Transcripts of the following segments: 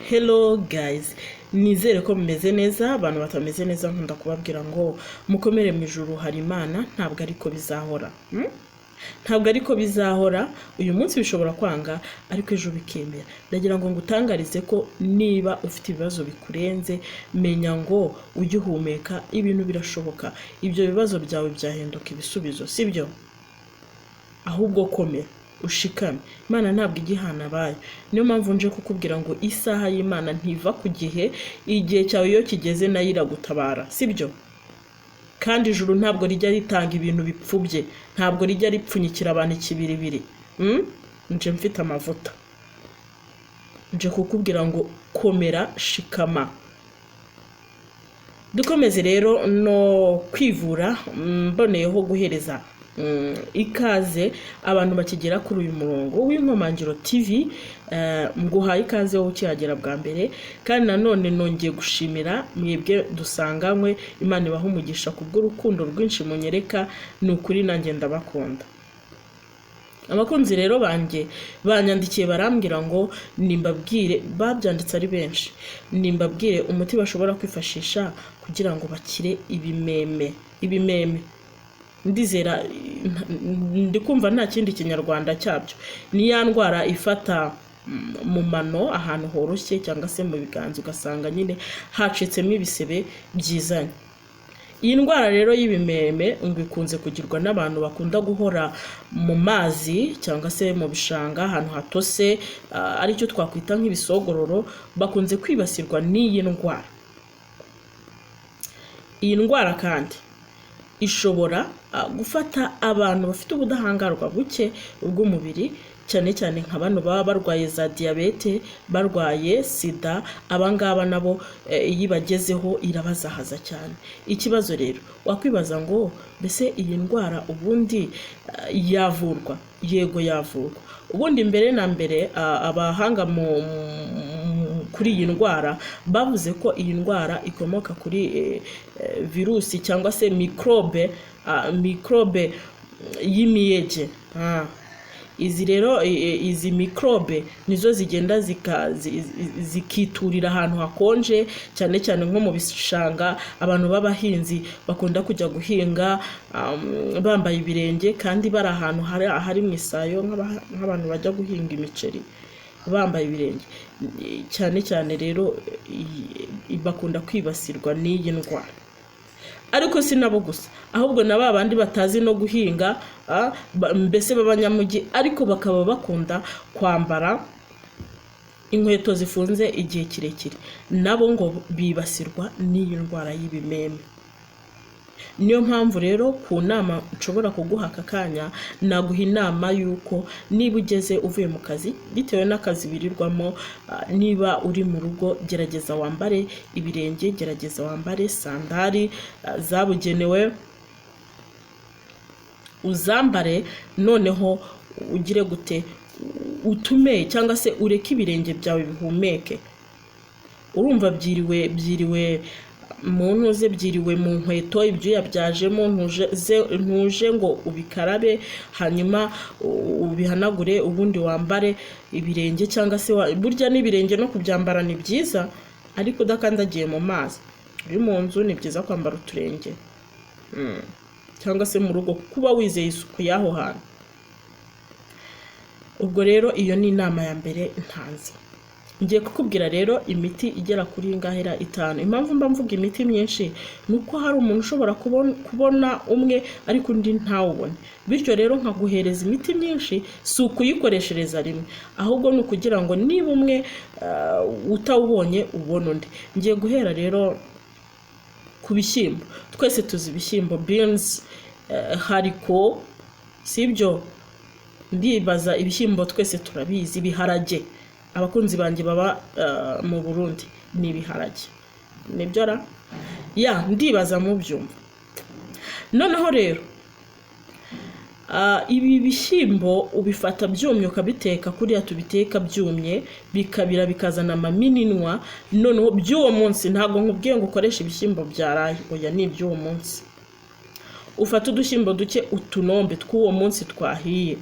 Hello guys, nizere ko mumeze neza. Abantu batameze neza nkunda kubabwira ngo mukomere mu ijuru hari Imana, ntabwo ariko bizahora. Ntabwo ariko bizahora, uyu munsi bishobora kwanga ariko ejo bikemera. Ndagira ngo ngutangarize ko niba ufite ibibazo bikurenze, menya ngo ujye uhumeka, ibintu birashoboka. Ibyo bibazo byawe byahinduka ibisubizo, sibyo? Ahubwo komera ushikame. Imana ntabwo igihana bayo. Niyo mpamvu nje kukubwira ngo isaha y'Imana ntiva ku gihe, igihe cyawe iyo kigeze nayo iragutabara, sibyo? Kandi ijuru ntabwo rijya ritanga ibintu bipfubye, ntabwo rijya ripfunyikira abantu ikibiribiri. Nje mfite amavuta, nje kukubwira ngo komera shikama. Dukomeze rero no kwivura, mboneyeho guhereza ikaze abantu bakigera kuri uyu murongo w'Inkomangiro TV. Nguhaye ikaze wowe ukihagera bwa mbere, kandi nanone nongeye gushimira mwebwe dusanganywe. Imana ibaha umugisha kubw'urukundo rwinshi munyereka, ni ukuri nanjye ndabakunda. Abakunzi rero banjye banyandikiye barambwira ngo nimbabwire, babyanditse ari benshi, nimbabwire umuti bashobora kwifashisha kugira ngo bakire ibimeme. Ndizera ndikumva nta kindi kinyarwanda cyabyo. Ni ya ndwara ifata mu mano ahantu horoshye cyangwa se mu biganza, ugasanga nyine hacitsemo ibisebe byizanye. Iyi ndwara rero y'ibimeme ngo ikunze kugirwa n'abantu bakunda guhora mu mazi cyangwa se mu bishanga ahantu hatose, aricyo twakwita nk'ibisogororo. Bakunze kwibasirwa n'iyi ndwara. Iyi ndwara kandi ishobora gufata abantu bafite ubudahangarwa buke bw'umubiri, cyane cyane nka bano baba barwaye za diabete, barwaye sida. Abangaba nabo iyo bagezeho irabazahaza cyane. Ikibazo rero wakwibaza ngo mbese iyi ndwara ubundi yavurwa? Yego yavurwa. Ubundi mbere na mbere abahanga kuri iyi ndwara bavuze ko iyi ndwara ikomoka kuri virusi cyangwa se mikrobe y'imiyege. Izi rero izi mikrobe nizo zigenda zikiturira ahantu hakonje, cyane cyane nko mu bishanga. Abantu b'abahinzi bakunda kujya guhinga bambaye ibirenge, kandi bari ahantu hari mu isayo, nk'abantu bajya guhinga imiceri bambaye ibirenge. Cyane cyane rero bakunda kwibasirwa n'iyi ndwara. Ariko si nabo gusa, ahubwo na babandi batazi no guhinga, mbese b'abanyamujyi, ariko bakaba bakunda kwambara inkweto zifunze igihe kirekire, nabo ngo bibasirwa n'iyi ndwara y'ibimeme. Niyo mpamvu rero ku nama nshobora kuguha aka kanya, naguha inama yuko niba ugeze uvuye mu kazi, bitewe n'akazi birirwamo, niba uri mu rugo, gerageza wambare ibirenge, gerageza wambare sandari zabugenewe, uzambare, noneho ugire gute, utume cyangwa se ureke ibirenge byawe bihumeke. Urumva byiriwe mu ntuze, byiriwe mu nkweto, ibyuya byajemo, ntuje ngo ubikarabe hanyuma ubihanagure ubundi wambare ibirenge. Cyangwa se burya n'ibirenge no kubyambara ni byiza, ariko udakandagiye mu mazi. Uri mu nzu ni byiza kwambara uturenge, cyangwa se mu rugo kuba wizeye isuku y'aho hantu. Ubwo rero iyo ni inama ya mbere ntanze. Ngiye kukubwira rero imiti igera kuri ingahera 5. Impamvu mba mvuga imiti myinshi nuko hari umuntu ushobora kubona umwe ariko undi ntawubone. Bityo rero nkaguhereza imiti myinshi, si ukuyikoreshereza rimwe, ahubwo ni ukugira ngo niba umwe utawubonye ubone undi. Ngiye guhera rero ku bishyimbo. Twese tuzi ibishyimbo, beans, haricot, sibyo? Ndibaza ibishyimbo twese turabizi. Ibiharage, abakunzi banjye baba mu Burundi, ni ibiharage, nibyo ra? Ndibaza mu byumva. Noneho rero ibi bishyimbo ubifata byumye ukabiteka, kuriya tubiteka byumye bikabira bikazana amaminwa. Noneho by'uwo munsi, ntabwo nkubwiye ngo ukoreshe ibishyimbo byaraye, oya, ni iby'uwo munsi. Ufata udushyimbo duke, utunombe tw'uwo munsi twahiye,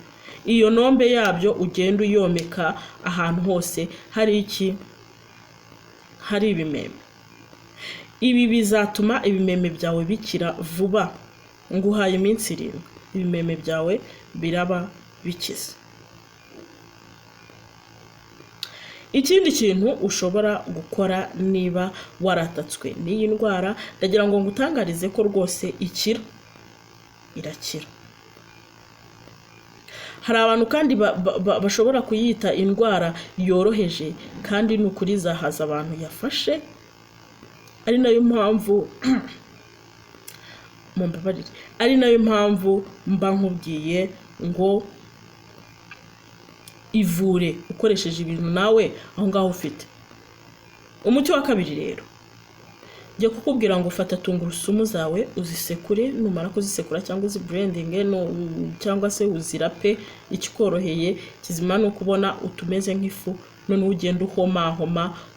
iyo nombe yabyo ugenda uyomeka ahantu hose hari iki hari ibimeme. Ibi bizatuma ibimeme byawe bikira vuba. Nguhaye iminsi 7 ibimeme byawe biraba bikize. Ikindi kintu ushobora gukora niba waratatswe n'iyi ndwara, ndagira ngo ngutangarize ko rwose irakira. Hari abantu kandi bashobora kuyita indwara yoroheje, kandi n'ukuri zahaza abantu yafashe, ari nayo mpamvu mba nkubwiye ngo ivure ukoresheje ibintu nawe aho ngaho ufite. Umuti wa kabiri rero, ngiye kukubwira ngo ufata tungurusumu zawe uzisekure, numara kuzisekura cyangwa uzibrandinge cyangwa se uzirape, ikikoroheye kizima no kubona utumeze nk'ifu, none ugenda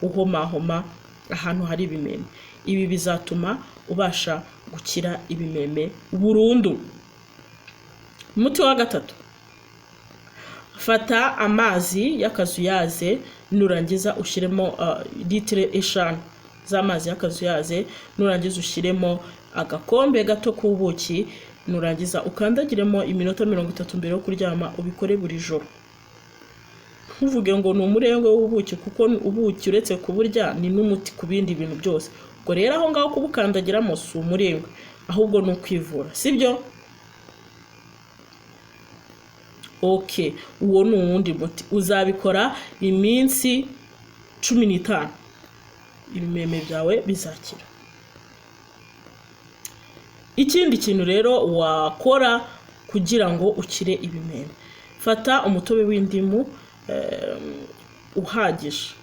uhomahoma ahantu hari ibimeme. Ibi bizatuma ubasha gukira ibimeme burundu. Umuti wa gatatu, fata amazi y'akazuyaze, nurangiza ushiremo litiro 5 z'amazi y'akazuyaze, nurangiza ushiremo agakombe gato k'ubuki, nurangiza ukandagiremo iminota 30 mbere yo kuryama. Ubikore buri joro. Ntuvuge ngo ni umurengwe w'ubuki, kuko ubuki uretse kuburya ni n'umuti ku bindi bintu byose. Ubwo rero aho ngaho kubukandagiramo si umurengwe, ahubwo ni ukwivura, sibyo? Okay, uwo ni uwundi muti. Uzabikora iminsi 15, ibimeme byawe bizakira. Ikindi kintu rero wakora kugira ngo ukire ibimeme, fata umutobe w'indimu uhagije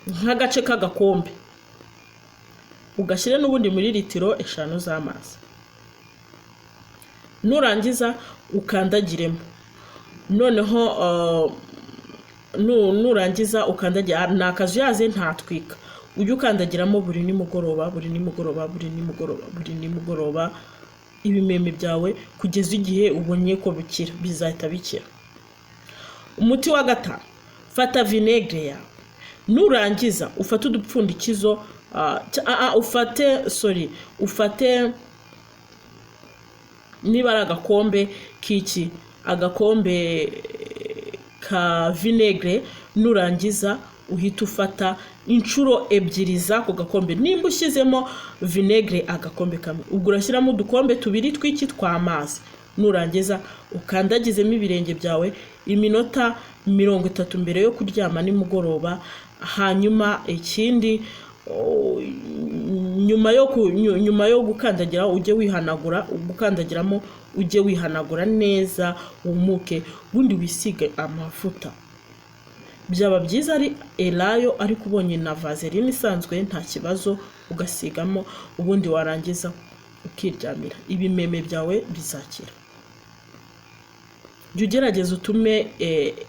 nk'agace k'agakombe, ugashyire n'ubundi muri litiro 5 z'amazi, nurangiza ukandagiremo. Noneho nurangiza ukandagira, nakazuyaze ntatwika, ujye ukandagiramo buri nimugoroba ibimeme byawe kugeza igihe ubonye ko bikira, bizahita bikira. Umuti wa gatanu, fata vinegre yawe, nurangiza ufate udupfundikizo ufate niba ari agakombe k'iki, agakombe ka vinegre, nurangiza uhita ufata inshuro 2 z'ako gakombe. Nimba ushyizemo vinegre agakombe kamwe, ubwo urashyiramo udukombe 2 tw'iki tw'amazi, nurangiza ukandagizemo ibirenge byawe iminota 30 mbere yo kuryama nimugoroba. Hanyuma ikindi, nyuma yo gukandagira ujye wihanagura, gukandagiramo ujye wihanagura neza, umuke, ubundi wisige amavuta. Byaba byiza ari elayo, ariko ubonye na vaseline isanzwe nta kibazo, ugasigamo, ubundi warangiza ukiryamira. Ibimeme byawe bizakira. Jya ugerageza utume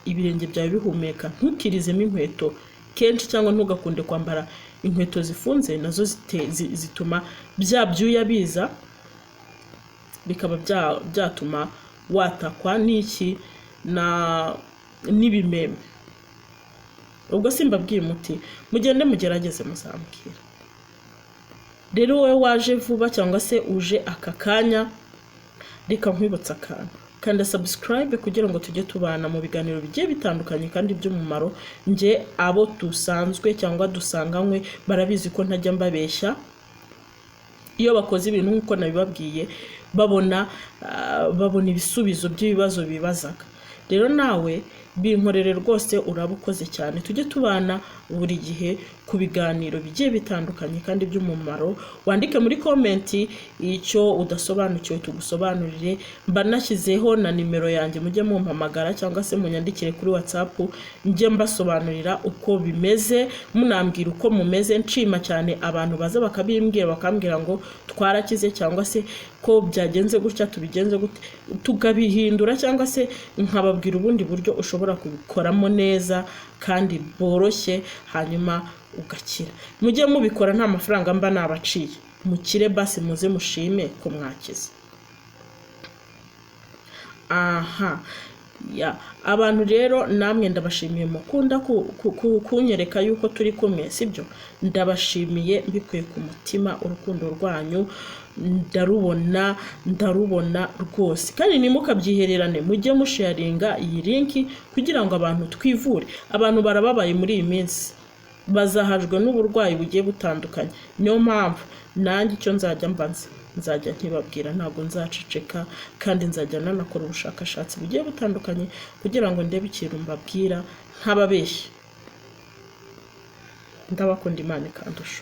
ibirenge byawe bihumeka, ntukirizemo inkweto kenshi, cyangwa ntugakunde kwambara inkweto zifunze, nazo zituma bya byuya biza, bikaba byatuma watakwa n'iki n'ibimeme. Ubwo simbabwiye umuti, mugende mugerageze muzambwira. Rero wowe waje vuba cyangwa se uje aka kanya, reka nkwibutsa akantu, kanda subscribe kugira ngo tujye tubana mu biganiro bigiye bitandukanye kandi by'umumaro. Nje abo dusanzwe cyangwa dusanganywe barabizi ko ntajya mbabeshya. Iyo bakoze ibintu nk'uko nabibabwiye, babona ibisubizo by'ibibazo bibazaga. Rero nawe binkorere rwose, urabukoze cyane. Tujye tubana buri gihe ku biganiro bigiye bitandukanye kandi by'umumaro. Wandike muri komenti icyo udasobanukiwe tugusobanurire. Mba nashyizeho na nimero yanjye, mujye mumpamagara cyangwa se munyandikire kuri WhatsApp, njye mbasobanurira uko bimeze, munambwira uko mumeze. Nshima cyane abantu baza bakabimbwira, bakambwira ngo twarakize, cyangwa se ko byagenze gutya tubigenze gute, tugabihindura, cyangwa se nkababwira ubundi buryo ushobora kubikoramo neza kandi boroshye, hanyuma ugakira. Mujye mubikora nta mafaranga mba nabaciye, mukire basi, muze mushime ko mwakize. ya abantu rero namwe ndabashimiye mukunda kunyereka yuko turi kumwe sibyo, ndabashimiye mbikuye ku mutima, urukundo rwanyu ndarubona rwose, kandi nimukabyihererane, mujye musharinga iyi linki kugira ngo abantu twivure. Abantu barababaye muri iyi minsi, bazahajwe n'uburwayi bugiye butandukanye, niyo mpamvu nanjye icyo nzajya mbanza nzajya nkibabwira, ntabwo nzaceceka, kandi nzajya nanakora ubushakashatsi bugiye butandukanye kugira ngo ndebe ikintu mbabwira ntababeshye. Ndabakunda, Imana ikandusha.